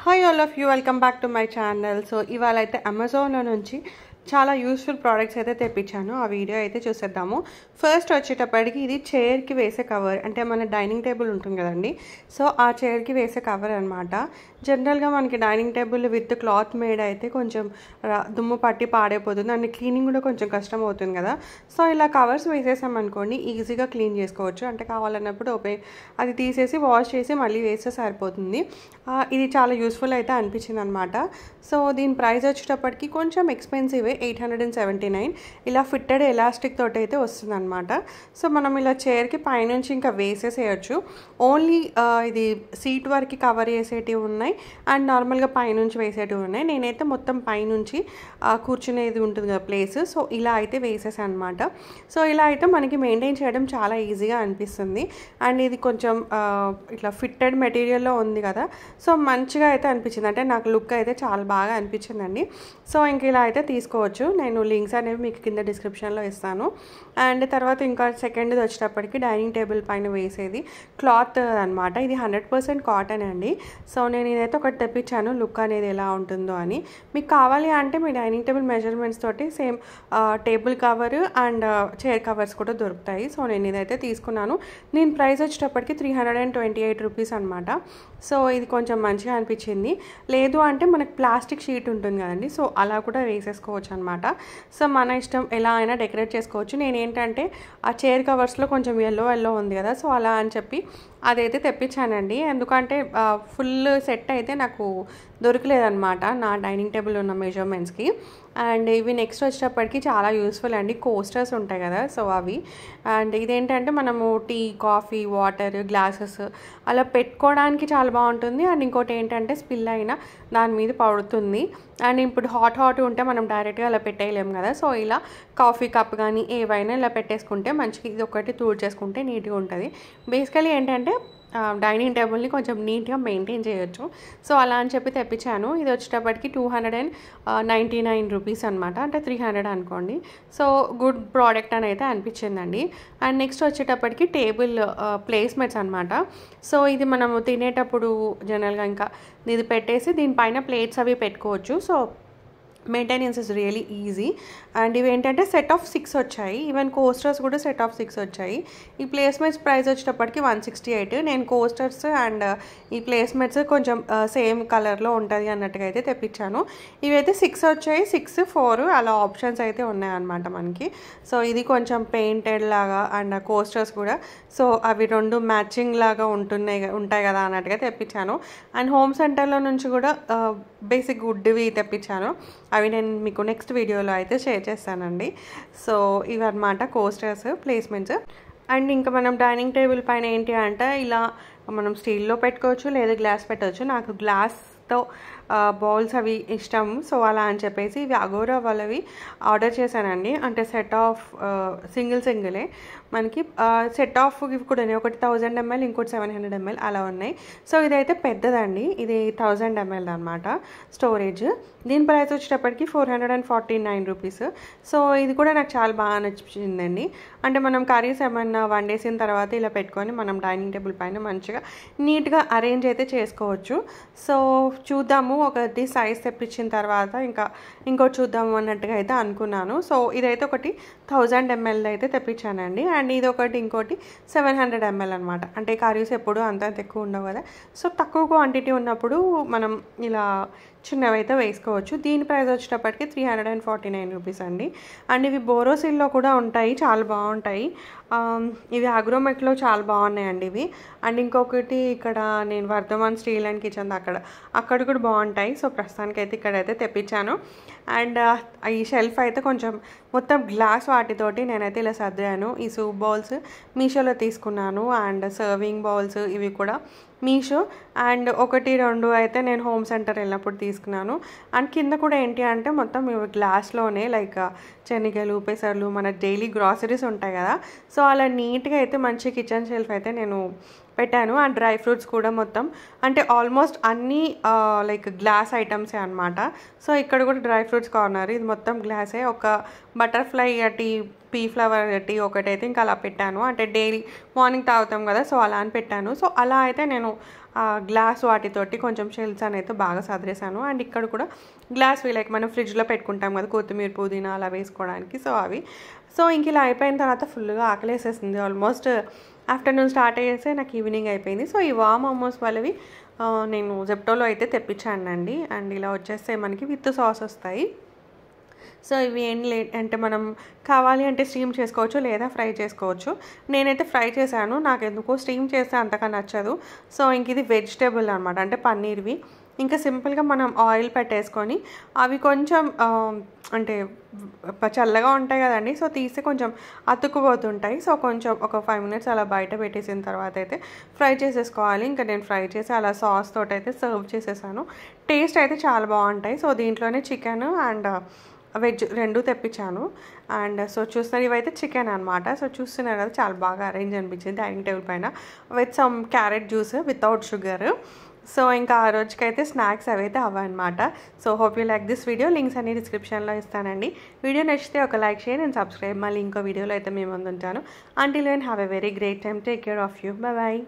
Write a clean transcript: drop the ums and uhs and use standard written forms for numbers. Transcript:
Hi all of you, welcome back to my channel. So ఇవాళ అయితే అమెజాన్లో నుంచి చాలా యూస్ఫుల్ ప్రోడక్ట్స్ అయితే తెప్పించాను. ఆ వీడియో అయితే చూసేద్దాము. ఫస్ట్ వచ్చేటప్పటికి ఇది చైర్కి వేసే కవర్, అంటే మన డైనింగ్ టేబుల్ ఉంటుంది కదండి, సో ఆ చైర్కి వేసే కవర్ అనమాట. జనరల్గా మనకి dining table with cloth made అయితే కొంచెం దుమ్ము పట్టి పాడైపోతుంది అండ్ క్లీనింగ్ కూడా కొంచెం కష్టం అవుతుంది కదా. సో ఇలా కవర్స్ వేసేసామనుకోండి ఈజీగా క్లీన్ చేసుకోవచ్చు. అంటే కావాలన్నప్పుడు అది తీసేసి వాష్ చేసి మళ్ళీ వేస్తే సరిపోతుంది. ఇది చాలా యూస్ఫుల్ అయితే అనిపించింది అనమాట. సో దీని ప్రైస్ వచ్చేటప్పటికి కొంచెం ఎక్స్పెన్సివే, 879. ఇలా ఫిట్టెడ్ ఎలాస్టిక్ తోటి అయితే వస్తుందన్నమాట. సో మనం ఇలా చైర్కి పైనుంచి ఇంకా వేసేసేయచ్చు. ఓన్లీ ఇది సీట్ వరకు కవర్ చేసేటివి ఉన్నాయి అండ్ నార్మల్గా పైనుంచి వేసేటివి ఉన్నాయి. నేనైతే మొత్తం పైనుంచి కూర్చునేది ఉంటుంది కదా ప్లేస్, సో ఇలా అయితే వేసేసాను అనమాట. సో ఇలా అయితే మనకి మెయింటైన్ చేయడం చాలా ఈజీగా అనిపిస్తుంది. అండ్ ఇది కొంచెం ఇట్లా ఫిట్టెడ్ మెటీరియల్లో ఉంది కదా, సో మంచిగా అయితే అనిపించింది. అంటే నాకు లుక్ అయితే చాలా బాగా అనిపించిందండి. సో ఇంక ఇలా అయితే తీసుకోవచ్చు. నేను లింక్స్ అనేవి మీకు కింద డిస్క్రిప్షన్లో ఇస్తాను. అండ్ తర్వాత ఇంకా సెకండ్ది వచ్చేటప్పటికి డైనింగ్ టేబుల్ పైన వేసేది క్లాత్ అనమాట. ఇది 100% కాటన్ అండి. సో నేను ఇదైతే ఒకటి తెప్పించాను, లుక్ అనేది ఎలా ఉంటుందో అని. మీకు కావాలి అంటే మీ డైనింగ్ టేబుల్ మెజర్మెంట్స్ తోటి same table cover and chair covers కూడా దొరుకుతాయి. సో నేను ఇదైతే తీసుకున్నాను. దీని ప్రైస్ వచ్చేటప్పటికి 328 రూపీస్ అనమాట. సో ఇది కొంచెం మంచిగా అనిపించింది. లేదు అంటే మనకు ప్లాస్టిక్ షీట్ ఉంటుంది కదండి, సో అలా కూడా వేసేసుకోవచ్చు అనమాట. సో మన ఇష్టం, ఎలా అయినా డెకరేట్ చేసుకోవచ్చు. నేను ఏంటంటే ఆ చైర్ కవర్స్లో కొంచెం ఎల్లో ఉంది కదా, సో అలా అని చెప్పి అదైతే తెప్పించానండి. ఎందుకంటే ఫుల్ సెట్ అయితే నాకు దొరకలేదన్నమాట నా డైనింగ్ టేబుల్ ఉన్న మెజర్మెంట్స్కి. అండ్ ఇవి నెక్స్ట్ వచ్చేటప్పటికి చాలా యూస్ఫుల్ అండి. కోస్టర్స్ ఉంటాయి కదా, సో అవి. అండ్ ఇదేంటంటే మనము టీ, కాఫీ, వాటర్, గ్లాసెస్ అలా పెట్టుకోవడానికి చాలా బాగుంటుంది. అండ్ ఇంకోటి ఏంటంటే స్పిల్ అయినా దాని మీద పడుతుంది. అండ్ ఇప్పుడు హాట్ ఉంటే మనం డైరెక్ట్గా అలా పెట్టేయలేము కదా, సో ఇలా కాఫీ కప్ కానీ ఏవైనా ఇలా పెట్టేసుకుంటే మంచిగా ఇది ఒకటి తూడ్ చేసుకుంటే నీట్గా ఉంటుంది. బేసికలీ ఏంటంటే డైనింగ్ టేబుల్ని కొంచెం నీట్గా మెయింటైన్ చేయొచ్చు. సో అలా అని చెప్పి తెప్పించాను. ఇది వచ్చేటప్పటికి 299 రూపీస్ అనమాట, అంటే 300 అనుకోండి. సో గుడ్ ప్రోడక్ట్ అని అయితే అనిపించిందండి. అండ్ నెక్స్ట్ వచ్చేటప్పటికి టేబుల్ ప్లేస్మెంట్స్ అనమాట. సో ఇది మనము తినేటప్పుడు జనరల్గా ఇంకా ఇది పెట్టేసి దీనిపైన ప్లేట్స్ అవి పెట్టుకోవచ్చు. So maintenance is really easy. And ఇవి ఏంటంటే సెట్ ఆఫ్ 6 వచ్చాయి. ఈవెన్ కోస్టర్స్ కూడా సెట్ ఆఫ్ 6 వచ్చాయి. ఈ ప్లేస్మెంట్స్ ప్రైస్ వచ్చేటప్పటికి 168. నేను కోస్టర్స్ అండ్ ఈ ప్లేస్మెంట్స్ కొంచెం సేమ్ కలర్లో ఉంటుంది అన్నట్టుగా అయితే తెప్పించాను. ఇవైతే 6 వచ్చాయి, 6, 4 అలా ఆప్షన్స్ అయితే ఉన్నాయన్నమాట మనకి. సో ఇది కొంచెం పెయింటెడ్ లాగా అండ్ కోస్టర్స్ కూడా, సో అవి రెండు మ్యాచింగ్ లాగా ఉంటాయి కదా అన్నట్టుగా తెప్పించాను. అండ్ హోమ్ సెంటర్లో నుంచి కూడా బేసిక్ వుడ్వి తెప్పించాను. అవి నేను మీకు నెక్స్ట్ వీడియోలో అయితే షేర్ చేస్తానండి. సో ఇవన్నమాట కోస్టర్స్, ప్లేస్మెంట్స్. అండ్ ఇంకా మనం డైనింగ్ టేబుల్ పైన ఏంటి అంటే ఇలా మనం స్టీల్లో పెట్టుకోవచ్చు లేదా గ్లాస్ పెట్టవచ్చు. నాకు గ్లాస్తో బౌల్స్ అవి ఇష్టం, సో అలా అని చెప్పేసి ఇవి అగోరా వాళ్ళవి ఆర్డర్ చేశానండి. అంటే సెట్ ఆఫ్ సింగిలే మనకి సెట్ ఆఫ్ ఇవి కూడా ఒకటి 1000 ml, ఇంకోటి 700 ml అలా ఉన్నాయి. సో ఇదైతే పెద్దదండి, ఇది 1000 ml అనమాట స్టోరేజ్. దీని ప్రైస్ వచ్చేటప్పటికి 449 రూపీస్. సో ఇది కూడా నాకు చాలా బాగా నచ్చిందండి. అంటే మనం కర్రీస్ ఏమన్నా వండేసిన తర్వాత ఇలా పెట్టుకొని మనం డైనింగ్ టేబుల్ పైన మంచిగా నీట్గా అరేంజ్ అయితే చేసుకోవచ్చు. సో చూద్దాము, ఒకటి సైజ్ తెప్పించిన తర్వాత ఇంకోటి చూద్దాము అన్నట్టుగా అయితే అనుకున్నాను. సో ఇదైతే ఒకటి 1000 ml అయితే తెప్పించానండి. అండ్ ఇది ఇంకోటి 700 ml అనమాట. అంటే కర్రీస్ ఎప్పుడు అంత ఎక్కువ ఉండవు కదా, సో తక్కువ క్వాంటిటీ ఉన్నప్పుడు మనం ఇలా చిన్నవి అయితే వేసుకోవచ్చు. దీని ప్రైస్ వచ్చేటప్పటికి 349 రూపీస్ అండి. అండ్ ఇవి బోరోసిల్లో కూడా ఉంటాయి, చాలా బాగుంటాయి. ఇవి అగ్రోమెట్లో చాలా బాగున్నాయండి ఇవి. అండ్ ఇంకొకటి ఇక్కడ నేను వర్ధమాన్ స్టీల్ అండ్ కిచెన్ అక్కడ కూడా బాగుంటాయి. సో ప్రస్తుతానికి అయితే ఇక్కడైతే తెప్పించాను. అండ్ ఈ షెల్ఫ్ అయితే కొంచెం మొత్తం గ్లాస్ వాటితోటి నేనైతే ఇలా సర్దాను. ఈ సూప్ బౌల్స్ మీషోలో తీసుకున్నాను. అండ్ సర్వింగ్ బౌల్స్ ఇవి కూడా మీషో. అండ్ 1, 2 అయితే నేను హోమ్ సెంటర్ వెళ్ళినప్పుడు తీసుకున్నాను. అండ్ కింద కూడా ఏంటి అంటే మొత్తం ఇవి గ్లాస్లోనే లైక్ శనగలు, పెసర్లు, మన డైలీ గ్రాసరీస్ ఉంటాయి కదా, సో అలా నీట్గా అయితే మంచి కిచెన్ షెల్ఫ్ అయితే నేను పెట్టాను. అండ్ డ్రై ఫ్రూట్స్ కూడా మొత్తం అంటే ఆల్మోస్ట్ అన్నీ లైక్ గ్లాస్ ఐటమ్సే అనమాట. సో ఇక్కడ కూడా డ్రై ఫ్రూట్స్ కార్నర్, ఇది మొత్తం గ్లాసే. ఒక butterfly tea, pea flower tea ఒకటైతే ఇంకా అలా పెట్టాను. అంటే డైలీ మార్నింగ్ తాగుతాం కదా, సో అలా అని పెట్టాను. సో అలా అయితే నేను గ్లాస్ వాటితోటి కొంచెం షెల్స్ అనేది బాగా సదిరేసాను. అండ్ ఇక్కడ కూడా గ్లాస్వి లైక్ మనం ఫ్రిడ్జ్లో పెట్టుకుంటాం కదా కొత్తిమీర పుదీనా అలా వేసుకోవడానికి, సో అవి. సో ఇంక ఇలా అయిపోయిన తర్వాత ఫుల్గా ఆకలేసేసింది. ఆల్మోస్ట్ ఆఫ్టర్నూన్ స్టార్ట్ అయ్యేసే నాకు ఈవినింగ్ అయిపోయింది. సో ఈ వామ్ మోమోస్ వాళ్ళవి నేను జెప్టోలో అయితే తెప్పించానండి. అండ్ ఇలా వచ్చేస్తే మనకి విత్ సాస్ వస్తాయి. సో ఇవి ఏం అంటే మనం కావాలి అంటే స్టీమ్ చేసుకోవచ్చు లేదా ఫ్రై చేసుకోవచ్చు. నేనైతే ఫ్రై చేశాను, నాకు ఎందుకో స్టీమ్ చేస్తే అంతగా నచ్చదు. సో ఇంక ఇది వెజిటేబుల్ అనమాట, అంటే పన్నీర్వి. ఇంకా సింపుల్గా మనం ఆయిల్ పెట్టేసుకొని అవి కొంచెం అంటే చల్లగా ఉంటాయి కదండి, సో తీస్తే కొంచెం అతుక్కుపోతుంటాయి. సో కొంచెం ఒక 5 minutes అలా బయట పెట్టేసిన తర్వాత అయితే ఫ్రై చేసేసుకోవాలి. ఇంకా నేను ఫ్రై చేసి అలా సాస్ తోటి అయితే సర్వ్ చేసేసాను. టేస్ట్ అయితే చాలా బాగుంటాయి. సో దీంట్లోనే చికెన్ అండ్ వెజ్ 2 తెప్పించాను. అండ్ సో చూస్తున్నారు ఇవైతే చికెన్ అనమాట. సో చూస్తున్నారు కదా చాలా బాగా అరేంజ్ అనిపించింది డైనింగ్ టేబుల్ పైన with some carrot juice without sugar. So ఇంకా ఆ రోజుకైతే స్నాక్స్ అవైతే అవన్నమాట. So hope you like this video. Links అన్ని డిస్క్రిప్షన్లో ఇస్తానండి. వీడియో నచ్చితే ఒక లైక్ షేర్ అండ్ సబ్స్క్రైబ్. మళ్ళీ ఇంకో వీడియోలో అయితే మేము ముందుంటాను. Until then have a very great time. Take care of you. Bye.